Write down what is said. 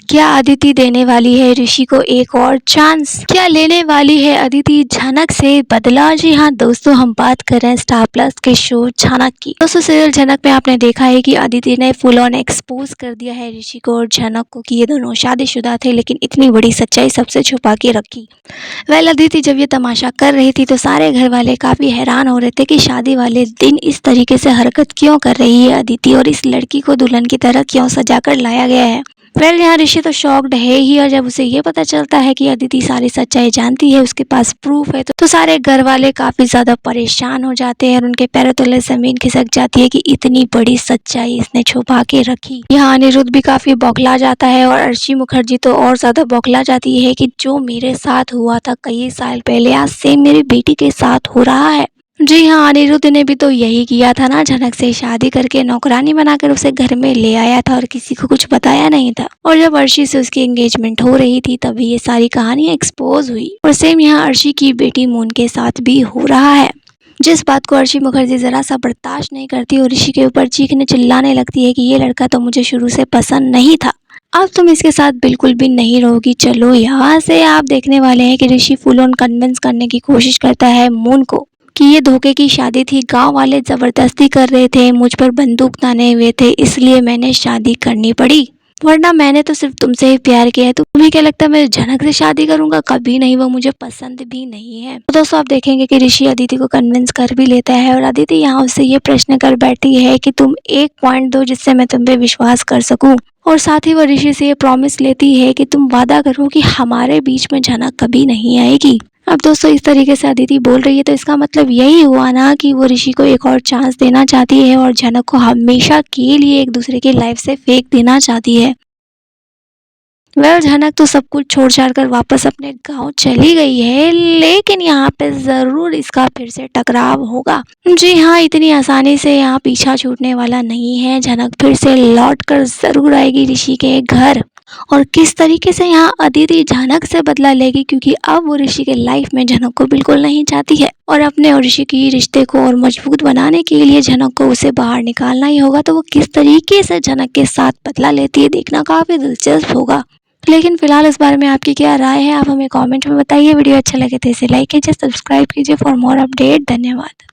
क्या अदिति देने वाली है ऋषि को एक और चांस? क्या लेने वाली है अदिति झनक से बदला? जी हाँ दोस्तों, हम बात कर रहे हैं स्टार प्लस के शो झनक की। दोस्तों सीरियल झनक में आपने देखा है कि अदिति ने फुल ऑन एक्सपोज कर दिया है ऋषि को और झनक को कि ये दोनों शादीशुदा थे, लेकिन इतनी बड़ी सच्चाई सबसे छुपा के रखी। अदिति जब ये तमाशा कर रही थी तो सारे घर वाले काफी हैरान हो रहे थे कि शादी वाले दिन इस तरीके से हरकत क्यों कर रही है अदिति और इस लड़की को दुल्हन की तरह क्यों सजाकर लाया गया है। यहाँ ऋषि तो शॉक्ड है ही, और जब उसे ये पता चलता है कि अदिति सारी सच्चाई जानती है, उसके पास प्रूफ है, तो सारे घर वाले काफी ज्यादा परेशान हो जाते हैं और उनके पैरों तले जमीन खिसक जाती है कि इतनी बड़ी सच्चाई इसने छुपा के रखी। यहाँ अनिरुद्ध भी काफी बौखला जाता है और अर्शी मुखर्जी तो और ज्यादा बौखला जाती है कि जो मेरे साथ हुआ था कई साल पहले, आज सेम मेरी बेटी के साथ हो रहा है। जी हाँ, अनिरुद्ध ने भी तो यही किया था ना, झनक से शादी करके नौकरानी बनाकर उसे घर में ले आया था और किसी को कुछ बताया नहीं था। और जब अर्शी से उसकी एंगेजमेंट हो रही थी तभी ये सारी कहानी एक्सपोज हुई। और सेम यहाँ अर्शी की बेटी मून के साथ भी हो रहा है, जिस बात को अर्शी मुखर्जी जरा सा बर्दाश्त नहीं करती और ऋषि के ऊपर चीखने चिल्लाने लगती है कि ये लड़का तो मुझे शुरू से पसंद नहीं था, अब तुम इसके साथ बिल्कुल भी नहीं रहोगी, चलो यहाँ से। आप देखने वाले हैं कि ऋषि फुल ऑन कन्विंस करने की कोशिश करता है मून को कि ये धोखे की शादी थी, गांव वाले जबरदस्ती कर रहे थे, मुझ पर बंदूक ताने हुए थे, इसलिए मैंने शादी करनी पड़ी, वरना मैंने तो सिर्फ तुमसे ही प्यार किया है। तो तुम्हें क्या लगता है मैं झनक से शादी करूंगा? कभी नहीं, वो मुझे पसंद भी नहीं है। तो दोस्तों आप देखेंगे कि ऋषि अदिति को कन्विंस कर भी लेता है और अदिति यहाँ उससे ये प्रश्न कर बैठती है कि तुम एक पॉइंट दो जिससे मैं तुम पे विश्वास कर सकूं, और साथ ही वो ऋषि से ये प्रॉमिस लेती है कि तुम वादा करो कि हमारे बीच में झनक कभी नहीं आएगी। अब दोस्तों इस तरीके से अदिति बोल रही है तो इसका मतलब यही हुआ ना कि वो ऋषि को एक और चांस देना चाहती है और झनक को हमेशा के लिए एक दूसरे की लाइफ से फेंक देना चाहती है। झनक तो सब कुछ छोड़ छाड़ कर वापस अपने गांव चली गई है, लेकिन यहाँ पे जरूर इसका फिर से टकराव होगा। जी हाँ, इतनी आसानी से यहाँ पीछा छूटने वाला नहीं है। झनक फिर से लौट कर जरूर आएगी ऋषि के घर, और किस तरीके से यहाँ अदिति झनक से बदला लेगी, क्योंकि अब वो ऋषि के लाइफ में झनक को बिल्कुल नहीं चाहती है और अपने और ऋषि की रिश्ते को और मजबूत बनाने के लिए झनक को उसे बाहर निकालना ही होगा। तो वो किस तरीके से झनक के साथ बदला लेती है, देखना काफी दिलचस्प होगा। लेकिन फिलहाल इस बारे में आपकी क्या राय है, आप हमें कमेंट में बताइए। वीडियो अच्छा लगे तो इसे लाइक कीजिए, सब्सक्राइब कीजिए फॉर मोर अपडेट। धन्यवाद।